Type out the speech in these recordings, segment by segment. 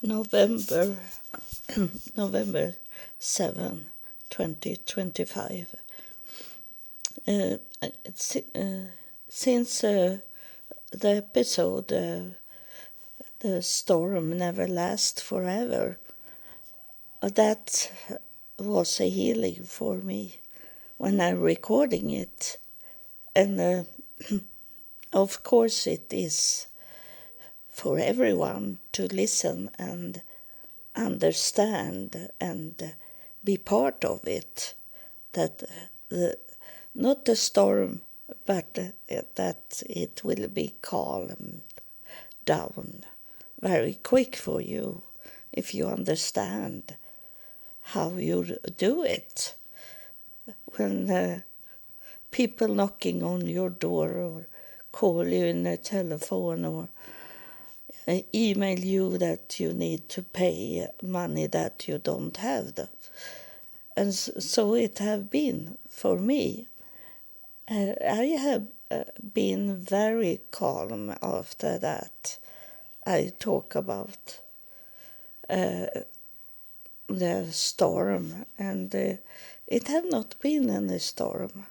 November November 7, 2025. Uh, since the episode The Storm Never Lasts Forever, that was a healing for me when I'm recording it. And of course it is for everyone to listen and understand and be part of it, that not the storm, but that it will be calmed down very quick for you if you understand how you do it. When people knocking on your door or call you in a telephone or email you that you need to pay money that you don't have. And so it have been for me. I have been very calm after that. I talk about the storm, and it have not been any storm.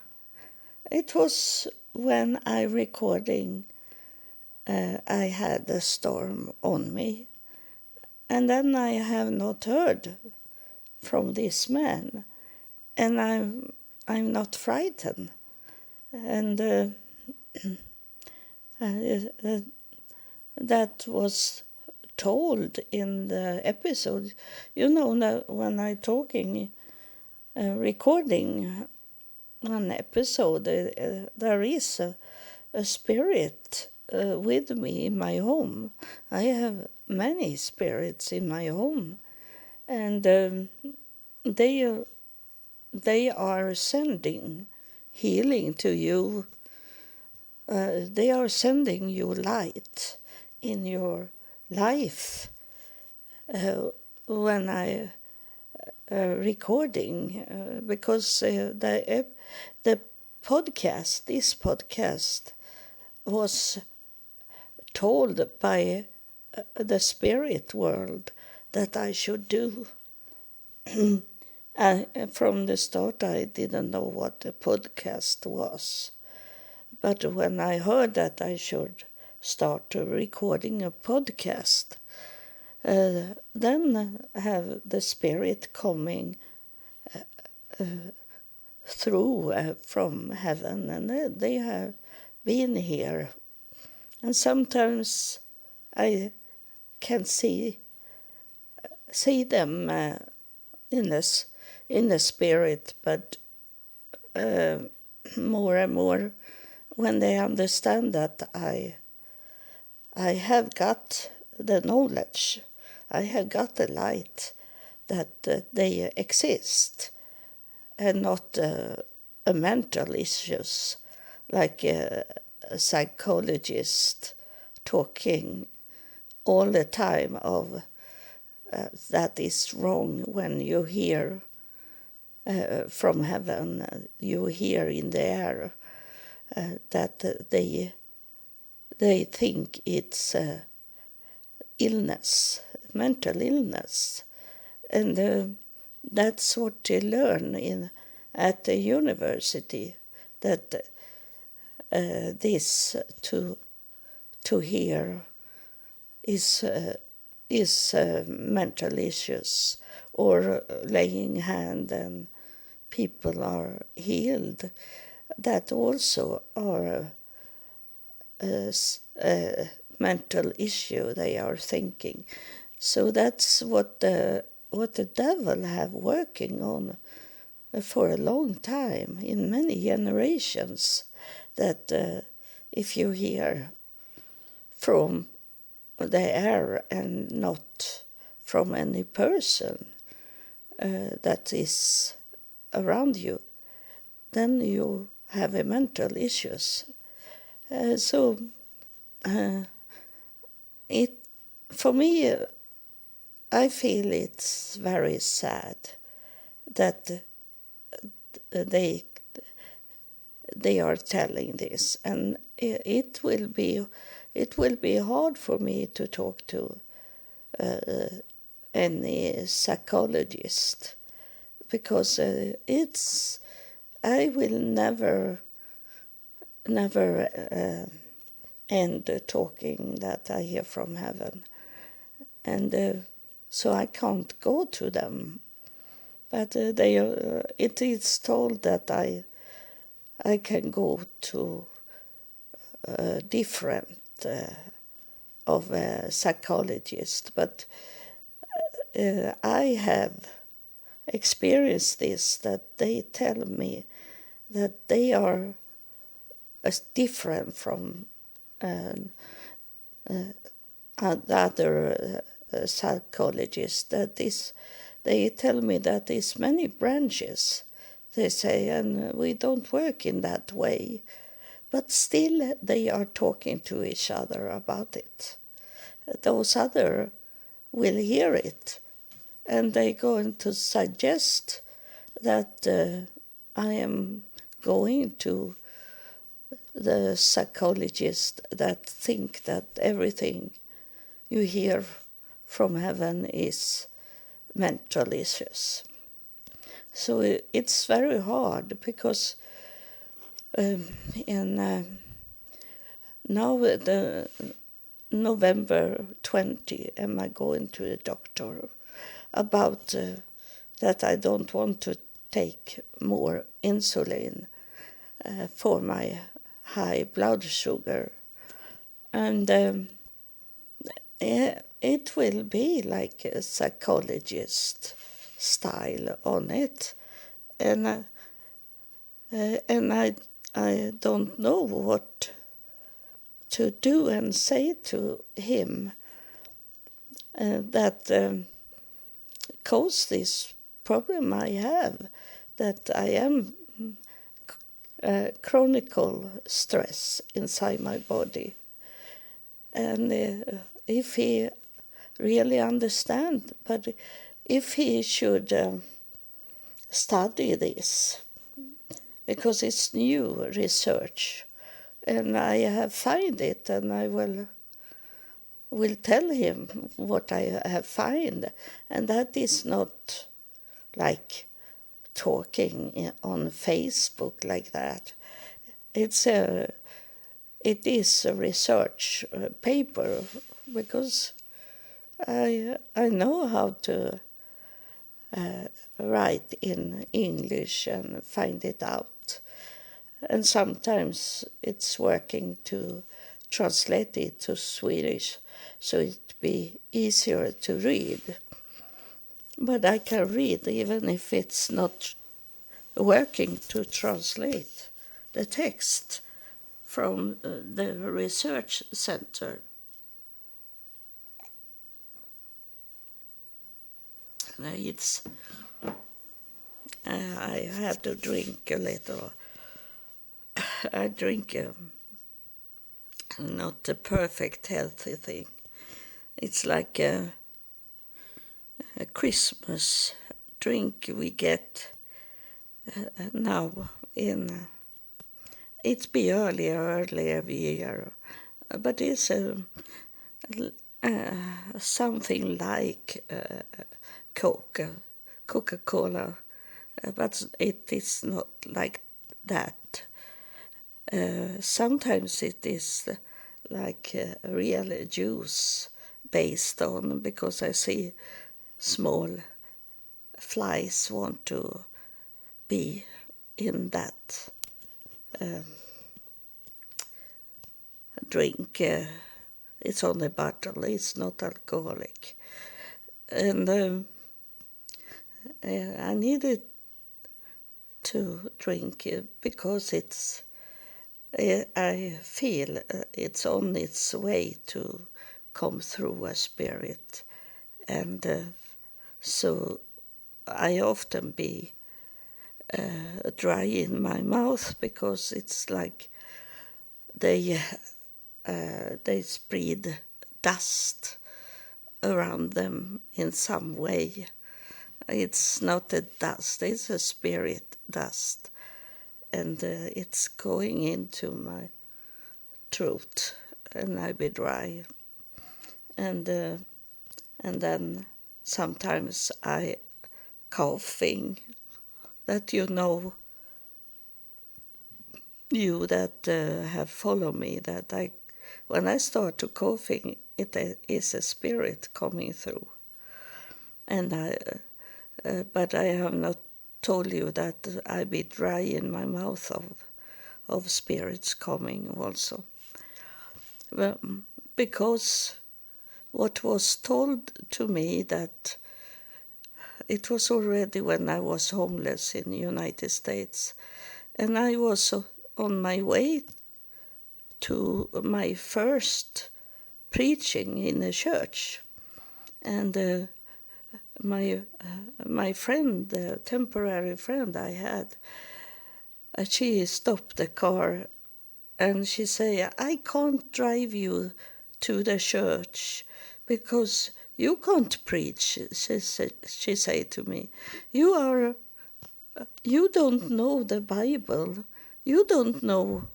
It was when I recording I had a storm on me, and then I have not heard from this man, and I'm not frightened, and that was told in the episode. You know, when I talking, recording an episode, there is a spirit with me in my home. I have many spirits in my home, and they are sending healing to you. They are sending you light in your life when I recording, because the podcast, this podcast, was told by the spirit world that I should do. From the start, I didn't know what a podcast was. But when I heard that I should start recording a podcast, then have the spirit coming through from heaven, and they have been here. And sometimes I can see them in the spirit, but more and more when they understand that I have got the knowledge, I have got the light, that they exist, and not a mental issues like a psychologist talking all the time of that is wrong. When you hear from heaven, you hear in the air that they think it's illness, mental illness, and that's what you learn at the university, that this to hear is mental issues, or laying hand and people are healed. That also are a mental issue they are thinking. So that's what the devil have working on for a long time, in many generations, that if you hear from the air and not from any person that is around you, then you have a mental issues. So it, for me, I feel it's very sad that they are telling this, and it will be hard for me to talk to any psychologist, because I will never end talking that I hear from heaven, and so I can't go to them. But it is told that I can go to different of a psychologist, but I have experienced this, that they tell me that they are different from other psychologists. They tell me that there's many branches, they say, and we don't work in that way. But still they are talking to each other about it. Those other will hear it, and they're going to suggest that I am going to the psychologist that think that everything you hear from heaven is mental issues. So it's very hard, because now the November 20 am I going to the doctor about that I don't want to take more insulin for my high blood sugar, and it will be like a psychologist style on it, and I don't know what to do and say to him that caused this problem I have, that I am chronic stress inside my body. And if he really understand, but if he should study this, because it's new research, and I have find it, and I will tell him what I have find, and that is not like talking on Facebook like that. It is a research paper, because I know how to write in English and find it out, and sometimes it's working to translate it to Swedish so it be easier to read. But I can read even if it's not working to translate the text from the research center. It's I have to drink a little. I drink not a perfect healthy thing. It's like a Christmas drink we get now in. It's be earlier every year, but it's something like Coca-Cola, but it is not like that. Sometimes it is like real juice based on, because I see small flies want to be in that drink. It's on the bottle, it's not alcoholic. And I needed to drink it because I feel it's on its way to come through a spirit, and so I often be dry in my mouth, because it's like they spread dust around them in some way. It's not a dust, it's a spirit dust, and it's going into my throat, and I be dry. And and then sometimes I coughing, that you that have followed me, that when I start to coughing, it is a spirit coming through. And but I have not told you that I be dry in my mouth of spirits coming also. Well, because what was told to me, that it was already when I was homeless in the United States, and I was on my way to my first preaching in a church, and my friend, the temporary friend I had, she stopped the car and she said, I can't drive you to the church because you can't preach, she said to me. You don't know the Bible. You don't know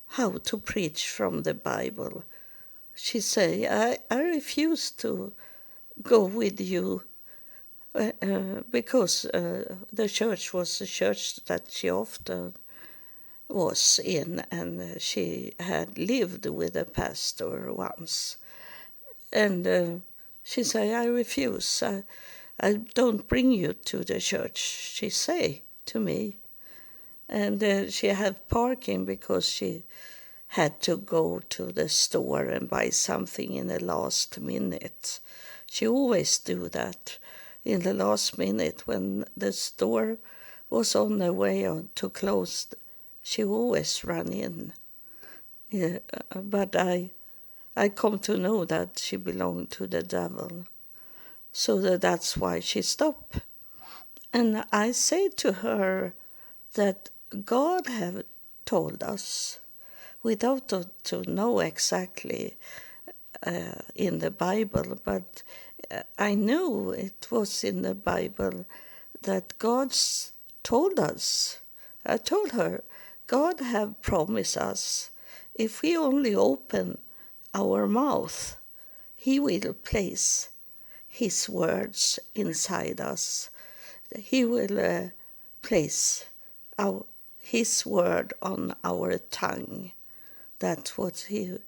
how to preach from the Bible. She said, I refuse to go with you because the church was a church that she often was in, and she had lived with a pastor once. And she said, I refuse. I don't bring you to the church, she say to me. And she had parking because she had to go to the store and buy something in the last minute. She always do that in the last minute when the store was on the way to close. She always ran in. Yeah, but I come to know that she belonged to the devil. So that's why she stopped. And I say to her that God have told us, without to know exactly in the Bible, but I know it was in the Bible that God's told us. I told her, God have promised us, if we only open our mouth, He will place His words inside us. He will place His word on our tongue. That's what He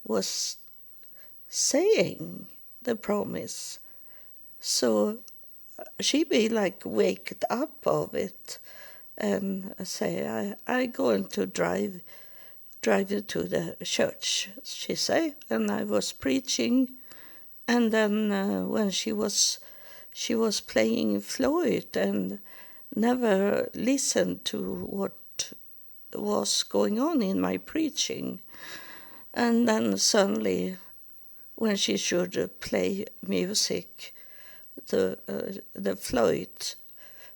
was saying, the promise. So she be like waked up of it and say, I going to drive you to the church, she say. And I was preaching, and then when she was playing flute and never listened to what was going on in my preaching. And then suddenly, when she should play music, the flute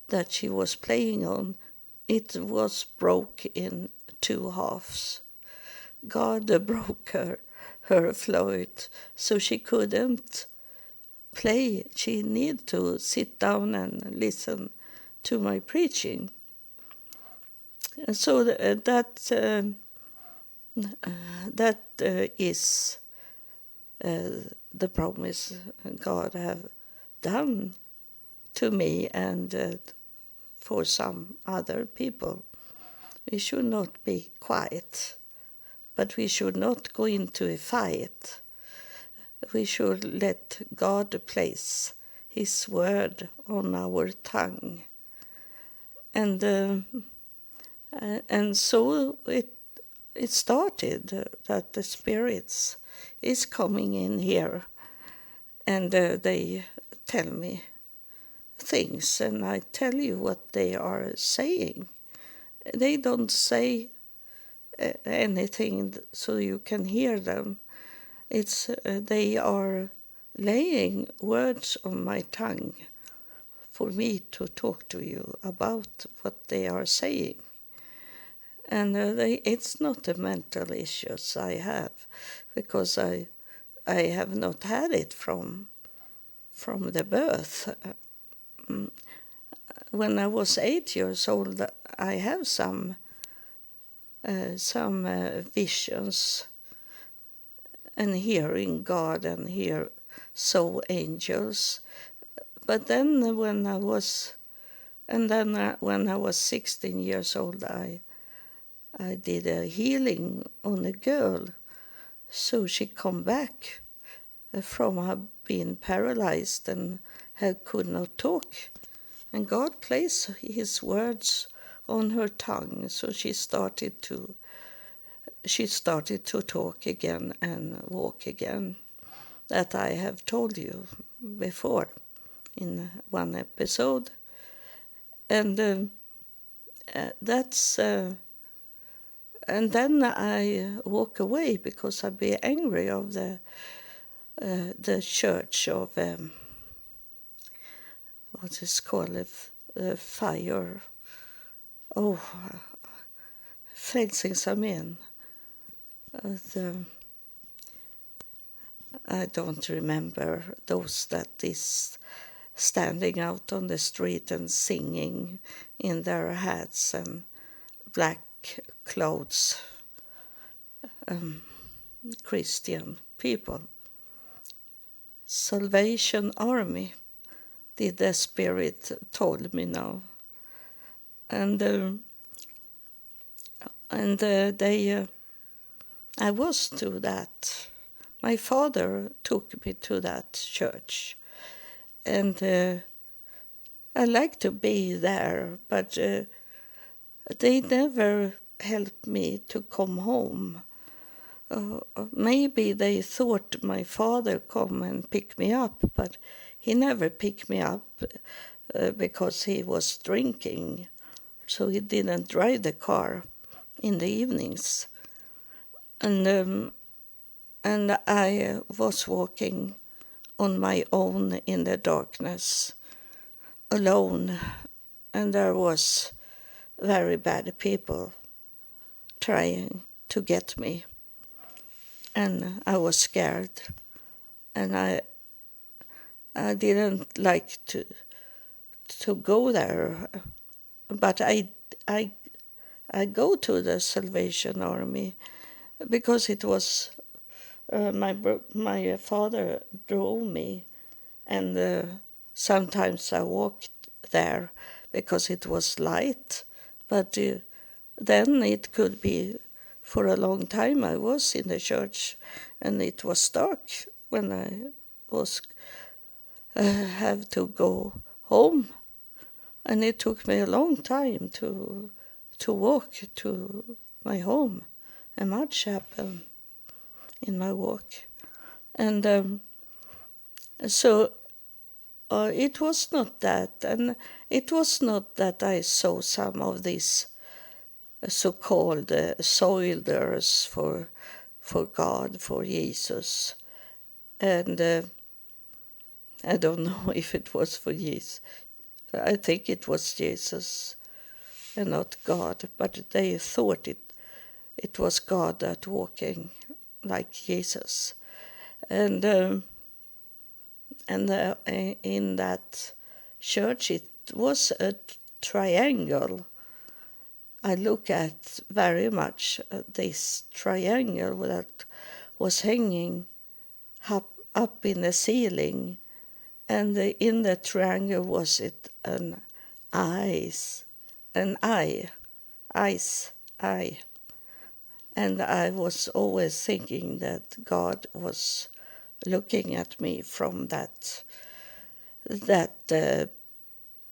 that she was playing on, it was broke in two halves. God broke her flute, so she couldn't play. She needed to sit down and listen to my preaching. And so that is the promise God have done to me and for some other people. We should not be quiet, but we should not go into a fight. We should let God place His word on our tongue. And so it started that the spirits is coming in here, and they tell me things, and I tell you what they are saying. They don't say anything so you can hear them. It's they are laying words on my tongue for me to talk to you about what they are saying. And it's not a mental issues I have, because I have not had it from the birth. When I was 8 years old, I have some visions and hearing God and hear saw angels. But then when I was 16 years old, I did a healing on a girl. So she come back from being paralyzed and could not talk. And God placed his words on her tongue, so she started to talk again and walk again. That I have told you before in one episode. And that's and then I walk away because I be angry of the church of what is called fire. Oh, Frälsningsarmén. I don't remember those that is standing out on the street and singing in their hats and black clothes. Christian people. Salvation Army, did the Spirit told me now. And I was to that. My father took me to that church. And I like to be there, but they never helped me to come home. Maybe they thought my father come and pick me up, but he never picked me up because he was drinking. So he didn't drive the car in the evenings. And I was walking on my own in the darkness, alone, and there was very bad people trying to get me. And I was scared, and I didn't like to go there, but I go to the Salvation Army because it was my father drove me, and sometimes I walked there because it was light, but then it could be for a long time I was in the church, and it was dark when I was have to go home, and it took me a long time to walk to my home, and much happened in my walk, and so it was not that, and it was not that I saw some of these so-called soldiers for God, for Jesus. And I don't know if it was for Jesus. I think it was Jesus and not God, but they thought it was God that walking like Jesus. And in that church it was a triangle. I look at very much this triangle that was hanging up in the ceiling, and in the triangle was it an eyes, eye, and I was always thinking that God was looking at me from that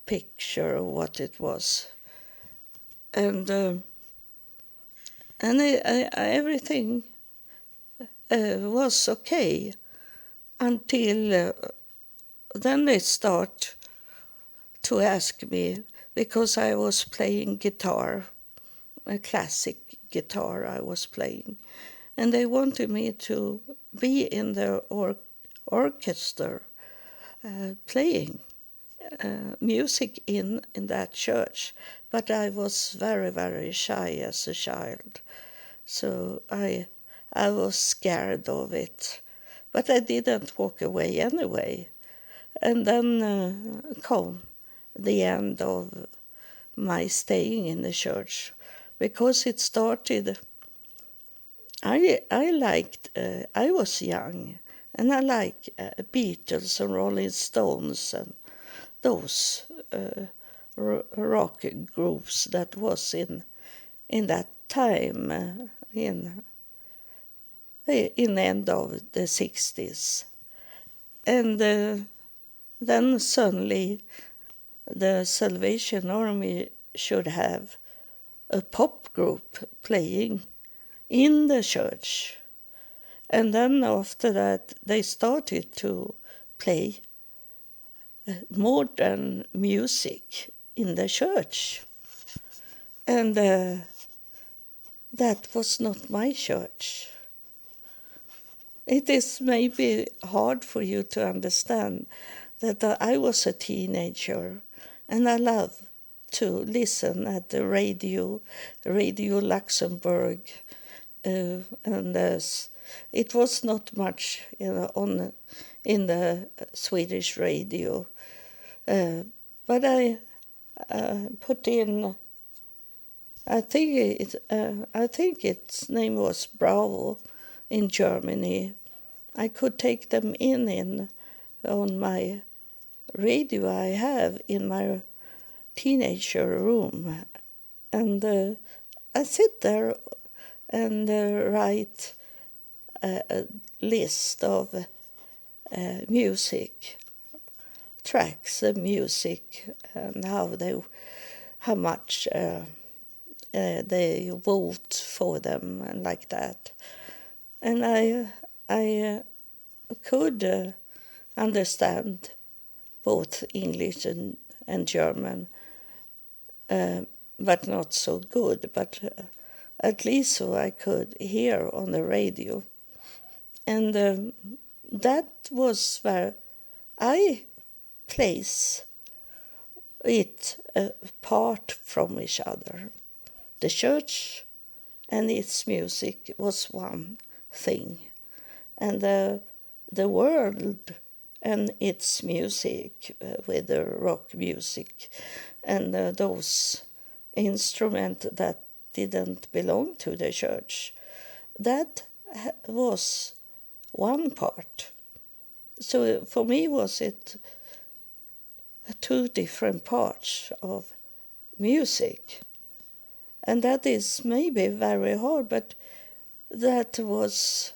picture, what it was. And everything was okay until then they start to ask me, because I was playing guitar, a classic guitar I was playing, and they wanted me to be in the orchestra playing music in that church. But I was very, very shy as a child, so I was scared of it. But I didn't walk away anyway. And then come the end of my staying in the church, because it started. I was young, And I like Beatles and Rolling Stones and those rock groups that was in that time, in the end of the 60s. And then suddenly the Salvation Army should have a pop group playing in the church. And then after that, they started to play modern music in the church. And that was not my church. It is maybe hard for you to understand that I was a teenager and I love to listen at the Radio Luxembourg, and it was not much, in the Swedish radio, but I put in. I think its name was Bravo in Germany. I could take them in on my radio I have in my teenager room, and I sit there and write a list of music tracks, music, and how much they vote for them and like that. And I could understand both English and German, but not so good. But at least so I could hear on the radio. And that was where I place it apart from each other. The church and its music was one thing, and the world and its music, with the rock music and those instruments that didn't belong to the church, that was one part. So for me was it two different parts of music. And that is maybe very hard, but that was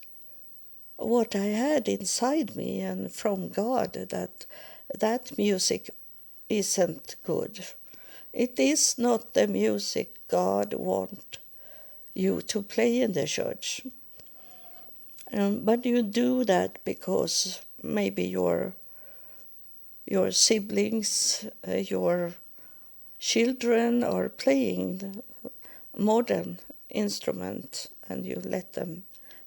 what I had inside me and from God, that music isn't good. It is not the music God wants you to play in the church. But you do that because maybe your siblings, your children are playing the modern instrument, and you let them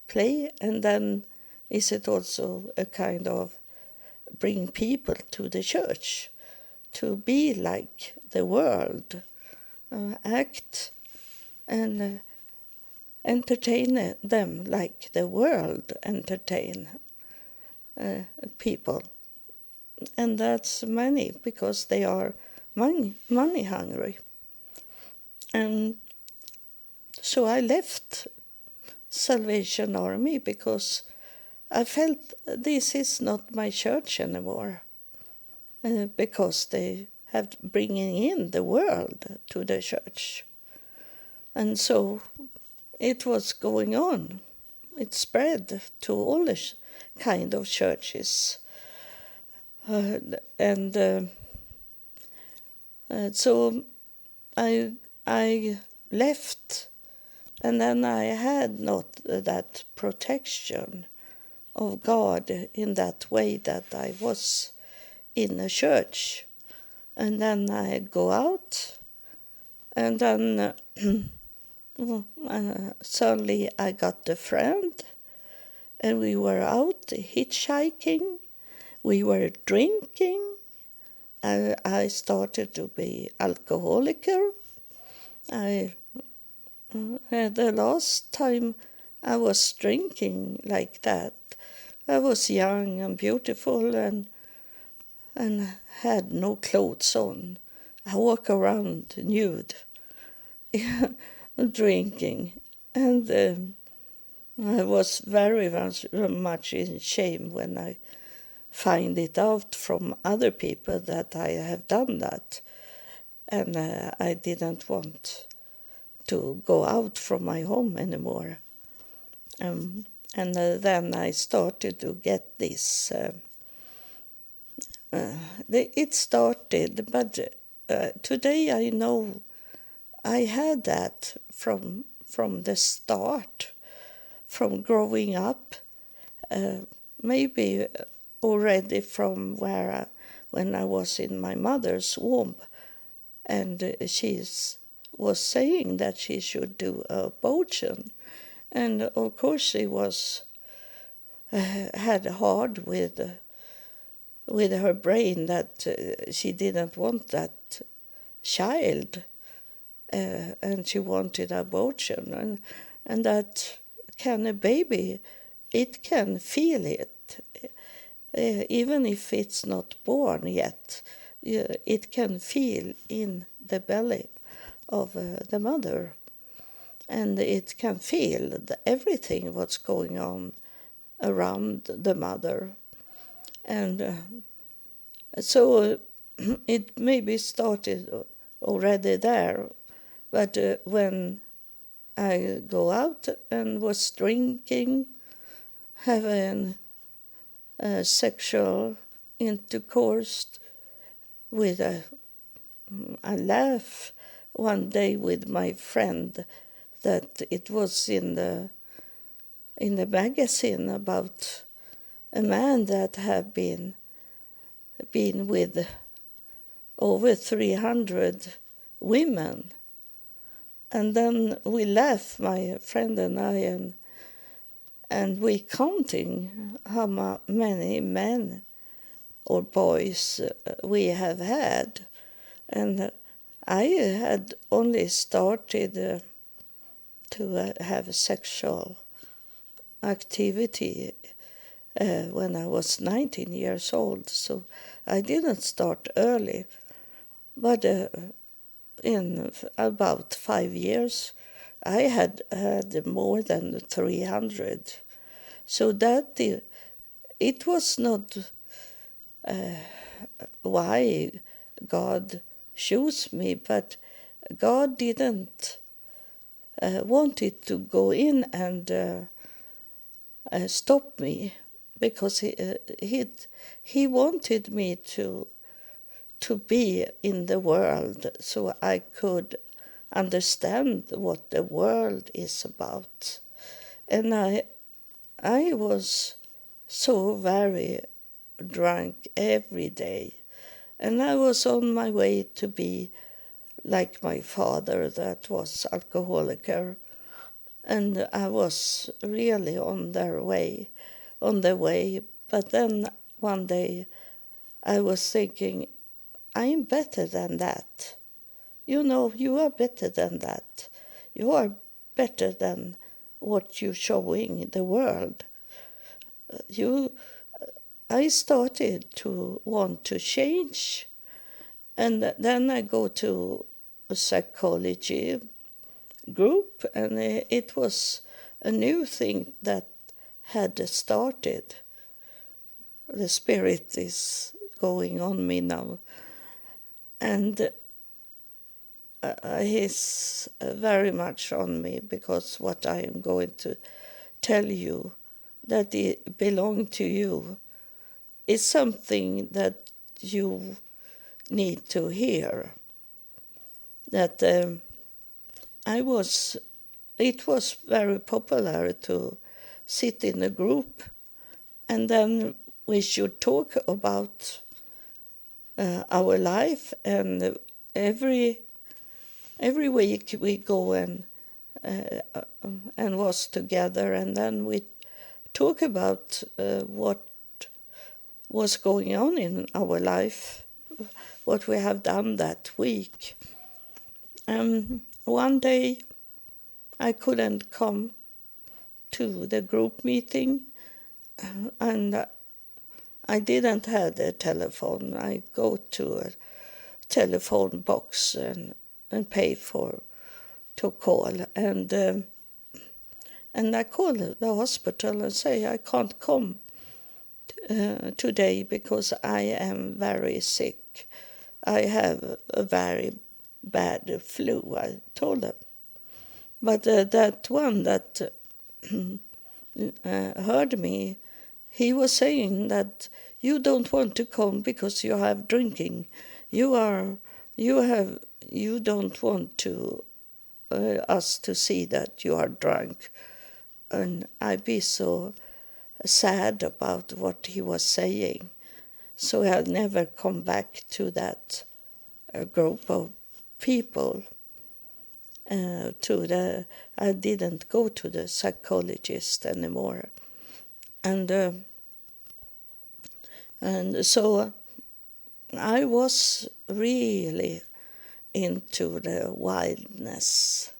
play, and then is it also a kind of bring people to the church to be like the world, act and entertain them like the world entertain people. And that's many, because they are money hungry. And so I left Salvation Army because I felt this is not my church anymore, because they have bringing in the world to the church. And so it was going on. It spread to all the kind of churches. So I left, and then I had not that protection of God in that way that I was in a church. And then I go out, and then suddenly I got a friend, and we were out hitchhiking, we were drinking. I started to be alcoholic. The last time I was drinking like that, I was young and beautiful and had no clothes on. I walk around nude, drinking, and I was very much in shame when I find it out from other people that I have done that. And I didn't want to go out from my home anymore. And then I started to get this. It started, but today I know I had that from the start, from growing up, maybe already from when I was in my mother's womb, and she was saying that she should do an abortion, and of course she was had hard with her brain that she didn't want that child, and she wanted abortion, and that can a baby, it can feel it, even if it's not born yet, it can feel in the belly of the mother, and it can feel everything what's going on around the mother. And so it maybe started already there, but when I go out and was drinking, having sexual intercourse with I laugh one day with my friend that it was in the magazine about a man that had been with over 300 women. And then we laugh, my friend and I, and we counting how many men or boys we have had. And I had only started to have sexual activity when I was 19 years old, so I didn't start early. But in about 5 years, I had more than 300. So that it was not why God chose me, but God didn't want it to go in and stop me, because he wanted me to be in the world so I could understand what the world is about. And I was so very drunk every day, and I was on my way to be like my father that was alcoholic, and I was really on the way. But then one day I was thinking, I'm better than that. You know, you are better than that. You are better than what you're showing the world. I started to want to change. And then I go to a psychology group, and it was a new thing that had started. The spirit is going on me now. And he's very much on me, because what I am going to tell you, that it belongs to you, is something that you need to hear. That it was very popular to sit in a group, and then we should talk about our life, and every week we go and was together, and then we talk about what was going on in our life, what we have done that week. One day I couldn't come to the group meeting, and I didn't have a telephone. I go to a telephone box and pay to call, and And I call the hospital and say I can't come today because I am very sick. I have a very bad flu, I told them. But that one that heard me, he was saying that you don't want to come because you have drinking. You don't want to us to see that you are drunk. And I'd be so sad about what he was saying. So I'll never come back to that group of people. I didn't go to the psychologist anymore. And so I was really into the wildness.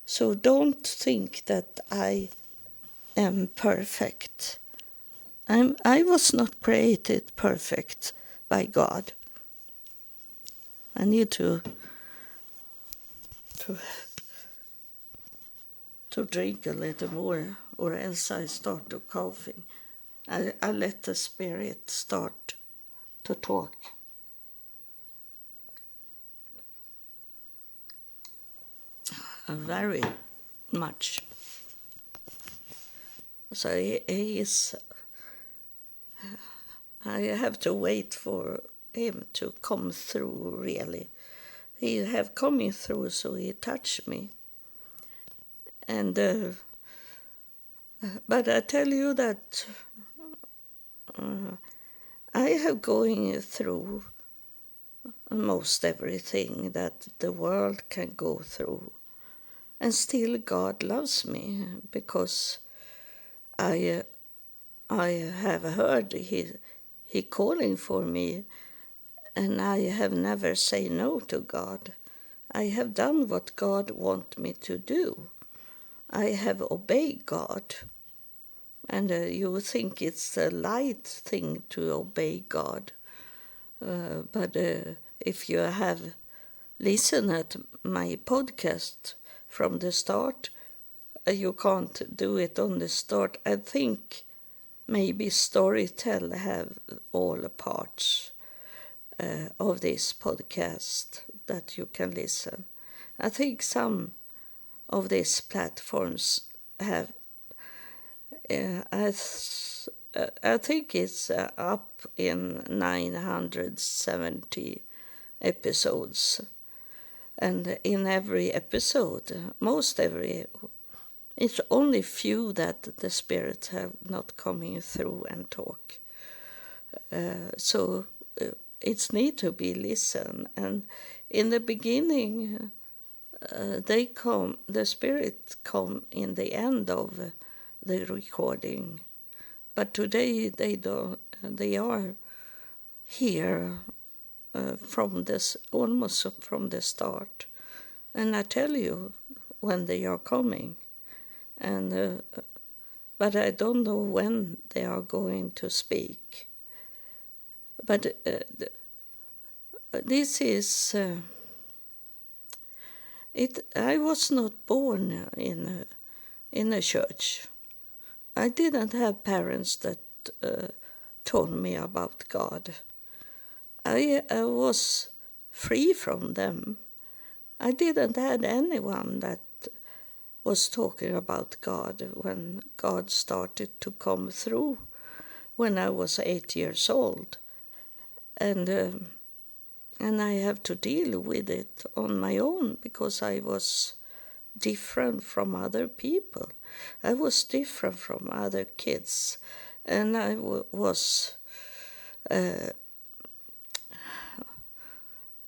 So don't think that I am perfect. I was not created perfect by God. I need to drink a little more, or else I start to coughing. I let the spirit start to talk. Very much. So he is. I have to wait for him to come through, really. He have coming through, so he touched me. And but I tell you that I have going through most everything that the world can go through. And still God loves me because I have heard he calling for me, and I have never say no to God. I have done what God want me to do. I have obeyed God. And you think it's a light thing to obey God. But if you have listened at my podcast from the start, you can't do it on the start. I think maybe Storytel have all parts of this podcast that you can listen. I think some of these platforms have. I think it's up in 970 episodes. And in every episode, it's only few that the spirits have not coming through and talk. So it's need to be listened. And in the beginning, the spirit come in the end of the recording. But today they don't. They are here almost from the start, and I tell you when they are coming, and but I don't know when they are going to speak. But this is it. I was not born in a church. I didn't have parents that told me about God. I was free from them. I didn't have anyone that was talking about God when God started to come through when I was 8 years old. And I have to deal with it on my own because I was different from other people. I was different from other kids, and I was.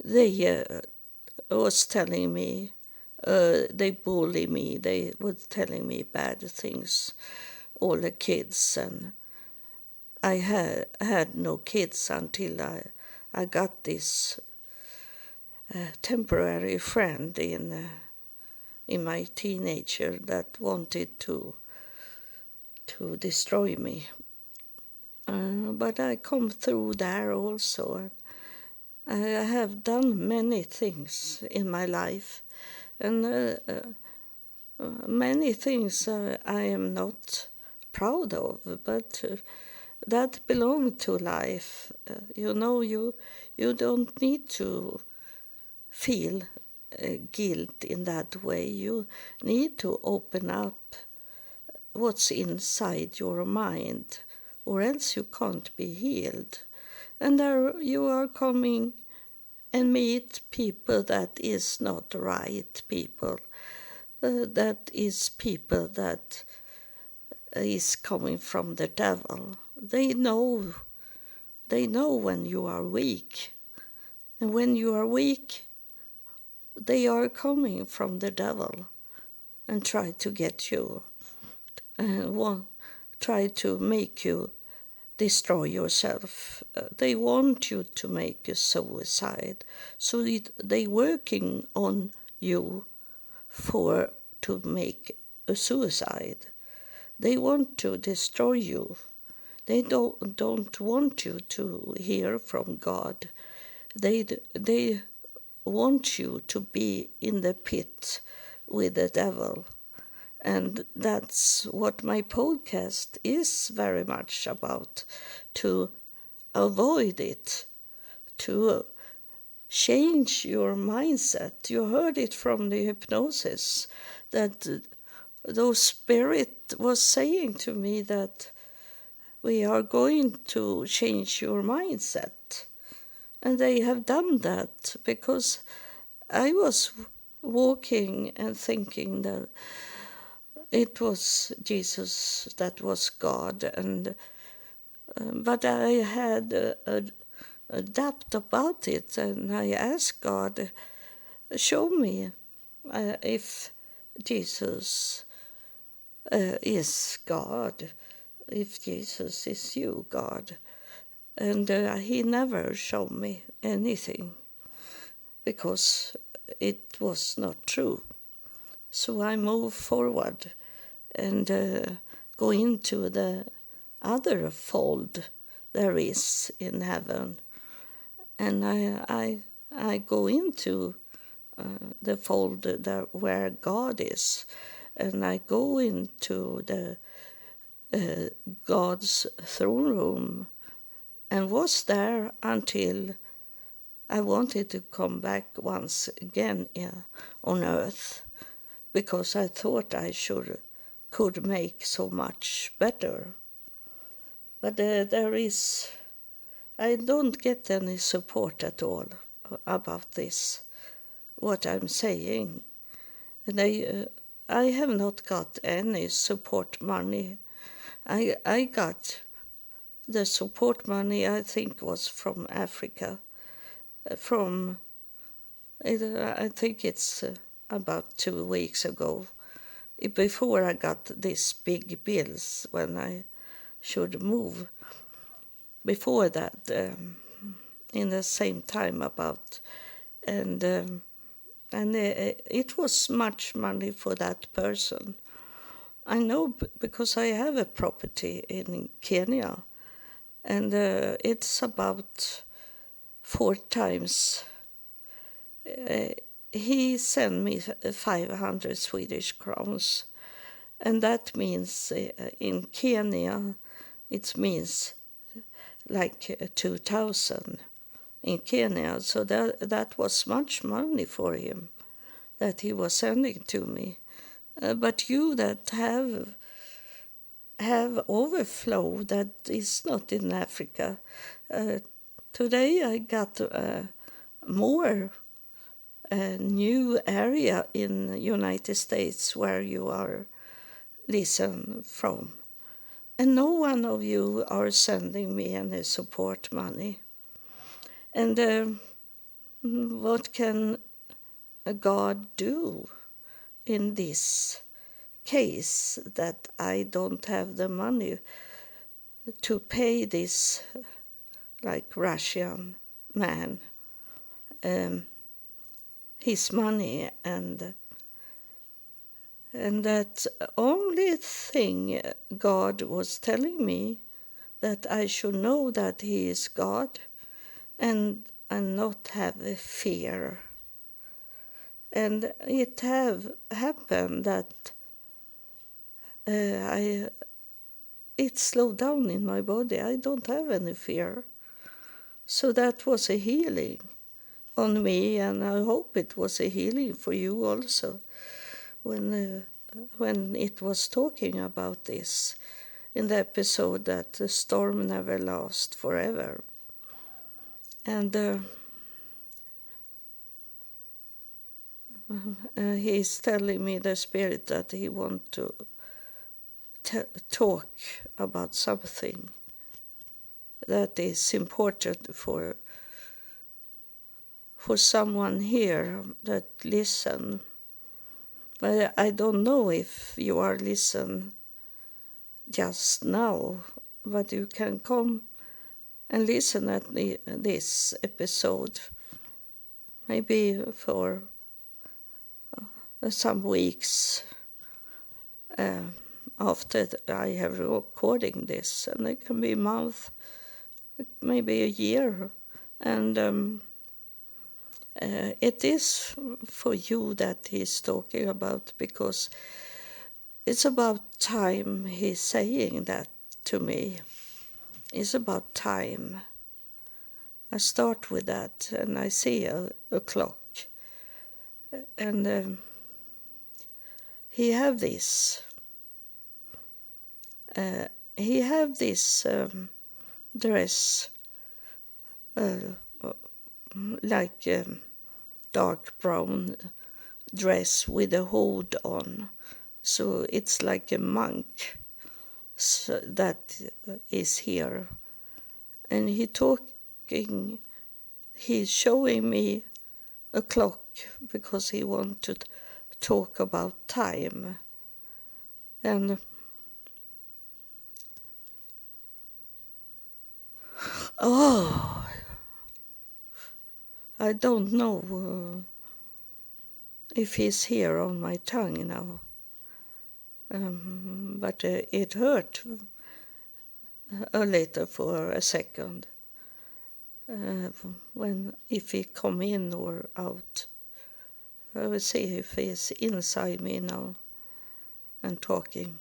They was telling me, they bullied me. They were telling me bad things, all the kids, and I had no kids until I got this temporary friend in my teenager that wanted to destroy me. But I come through there also. I have done many things in my life, and many things I am not proud of, but that belong to life. You don't need to feel guilt in that way. You need to open up what's inside your mind, or else you can't be healed. And there you are coming and meet people that is not right people. That is people that is coming from the devil. They know when you are weak. And when you are weak, they are coming from the devil and try to get you, try to make you destroy yourself. They want you to make a suicide. So they working on you to make a suicide. They want to destroy you. They don't want you to hear from God. They want you to be in the pit with the devil. And that's what my podcast is very much about, to avoid it, to change your mindset. You heard it from the hypnosis, that those spirit was saying to me that we are going to change your mindset. And they have done that, because I was walking and thinking that it was Jesus that was God, and but I had a doubt about it, and I asked God, show me if Jesus is God, if Jesus is you, God. And he never showed me anything, because it was not true. So I moved forward and go into the other fold there is in heaven. And I go into the fold there where God is. And I go into the God's throne room, and was there until I wanted to come back once again on earth, because I thought I could make so much better. But I don't get any support at all about this, what I'm saying. And I have not got any support money. I got the support money, I think, was from Africa. I think it's about 2 weeks ago, before I got these big bills when I should move. Before that, in the same time about, and it was much money for that person. I know, because I have a property in Kenya, and it's about 4 times. He sent me 500 Swedish crowns, and that means in Kenya it means like 2,000 in Kenya. So that was much money for him that he was sending to me. But you that have overflow that is not in Africa. Today I got more new area in United States where you are listen from. And no one of you are sending me any support money. And what can God do in this case that I don't have the money to pay this like Russian man his money, and that only thing God was telling me, that I should know that he is God and not have a fear. And it have happened that it slowed down in my body. I don't have any fear. So that was a healing on me, and I hope it was a healing for you also when it was talking about this in the episode that the storm never lasts forever. And he's telling me, the spirit, that he wants to talk about something that is important for someone here that listen. But I don't know if you are listen just now, but you can come and listen at this episode, maybe for some weeks after I have recording this, and it can be a month, maybe a year, and it is for you that he's talking about, because it's about time he's saying that to me. It's about time. I start with that, and I see a clock, and he have this. He have this dress, like dark brown dress with a hood on, so it's like a monk that is here, and he's showing me a clock because he wants to talk about time. And I don't know if he's here on my tongue now, but it hurt a little for a second if he come in or out. I will see if he's inside me now and talking.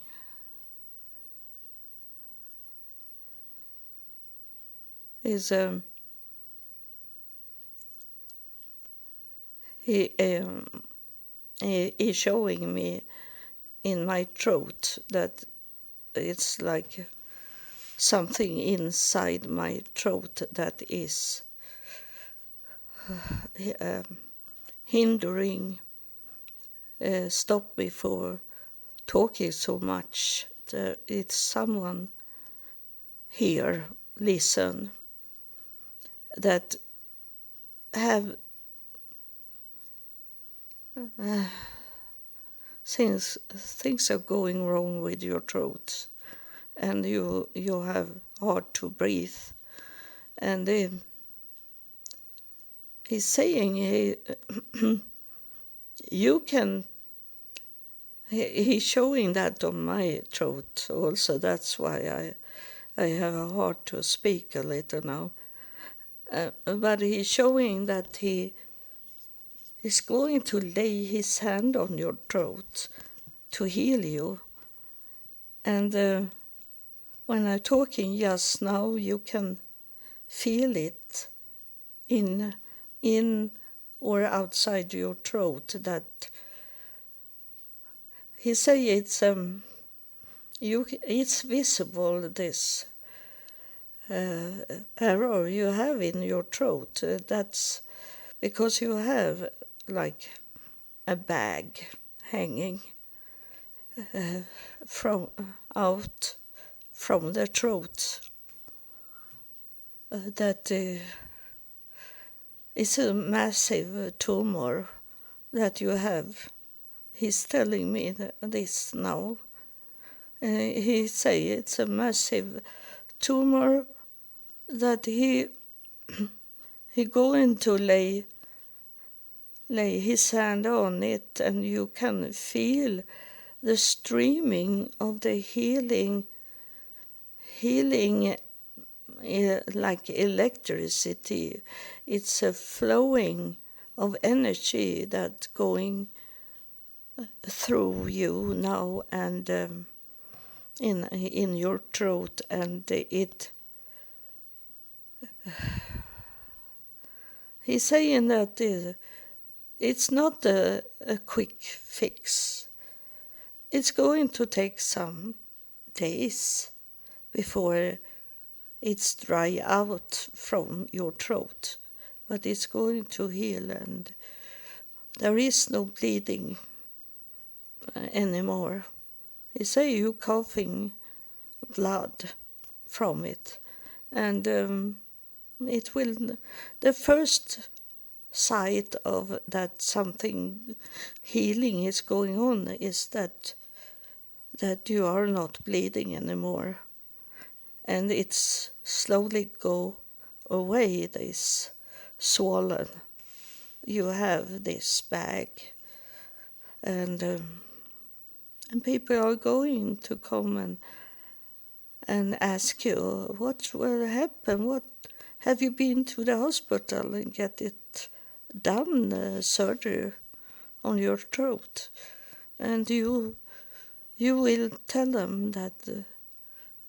He's showing me in my throat that it's like something inside my throat that is hindering, stop me for talking so much. It's someone here, listen, that have things are going wrong with your throat, and you have hard to breathe, and he's saying you can. He's showing that on my throat also. That's why I have a hard to speak a little now. But he's showing that he is going to lay his hand on your throat to heal you. And when I'm talking just now, you can feel it in or outside your throat. That he say it's visible, this error you have in your throat. That's because you have like a bag hanging from the throat. That is a massive tumor that you have. He's telling me this now. He say it's a massive tumor that he going to lay his hand on it, and you can feel the streaming of the healing like electricity. It's a flowing of energy that's going through you now, and in your throat, and he's saying that it's not a quick fix. It's going to take some days before it's dry out from your throat, but it's going to heal, and there is no bleeding anymore. He say you coughing blood from it, and it will. The first sight of that something healing is going on is that you are not bleeding anymore, and it's slowly go away, this swollen. You have this bag, and people are going to come and ask you, what will happen? What have you been to the hospital and get it done, surgery on your throat? And you will tell them that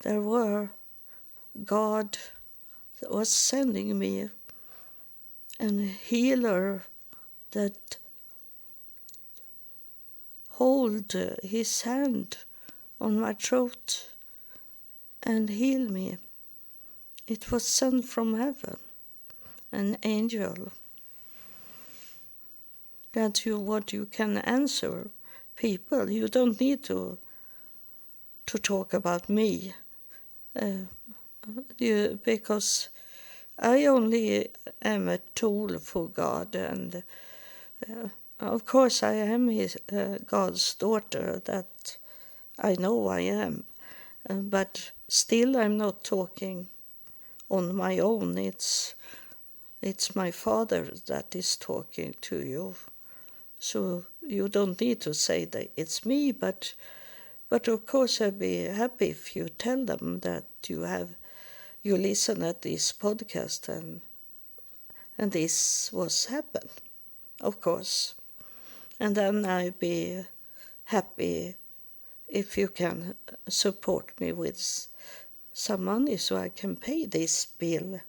there were God was sending me a healer that hold his hand on my throat and heal me. It was sent from heaven, an angel. That's what you can answer people. You don't need to talk about me, because I only am a tool for God, and of course I am God's daughter. That I know I am, but still I'm not talking on my own. It's my Father that is talking to you. So you don't need to say that it's me, but of course I'd be happy if you tell them that you listen at this podcast and this was happened, of course. And then I'd be happy if you can support me with some money so I can pay this bill.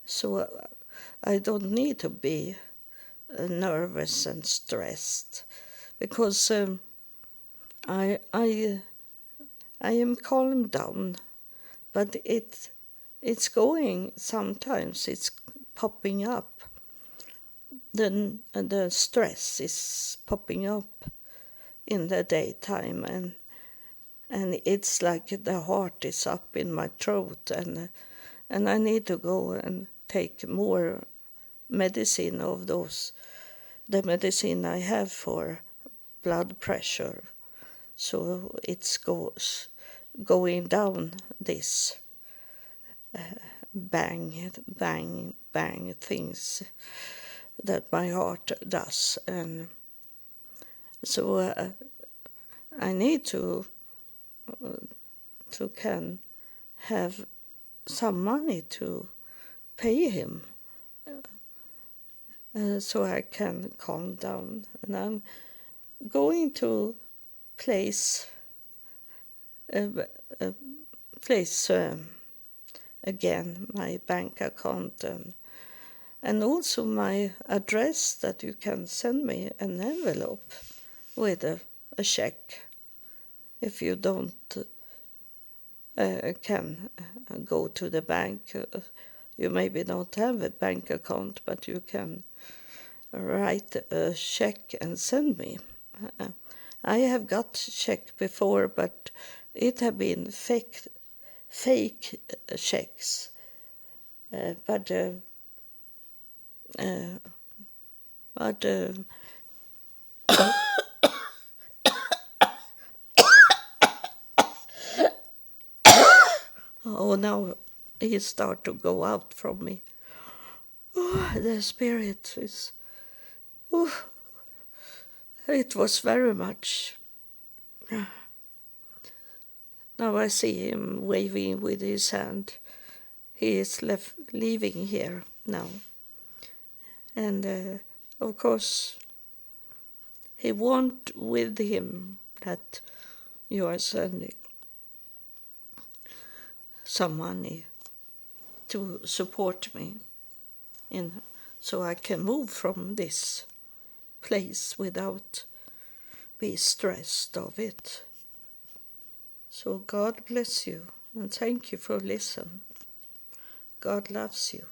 So I don't need to be nervous and stressed, because I am calmed down, but it's going, sometimes it's popping up. The stress is popping up in the daytime, and it's like the heart is up in my throat, and I need to go and take more medicine of those, the medicine I have for blood pressure. So it's going down this bang, bang, bang things that my heart does. And so I need to can have some money to pay him, so I can calm down. And I'm going to place again my bank account and also my address, that you can send me an envelope with a check if you don't can go to the bank. You maybe don't have a bank account, but you can write a check and send me. I have got check before, but it have been fake checks. But oh, now he start to go out from me. Oh, the spirit is. Oh, it was very much. Now I see him waving with his hand. He is leaving here now. And of course, he want with him that you are sending. some money to support me so I can move from this place without be stressed of it. So God bless you, and thank you for listening. God loves you.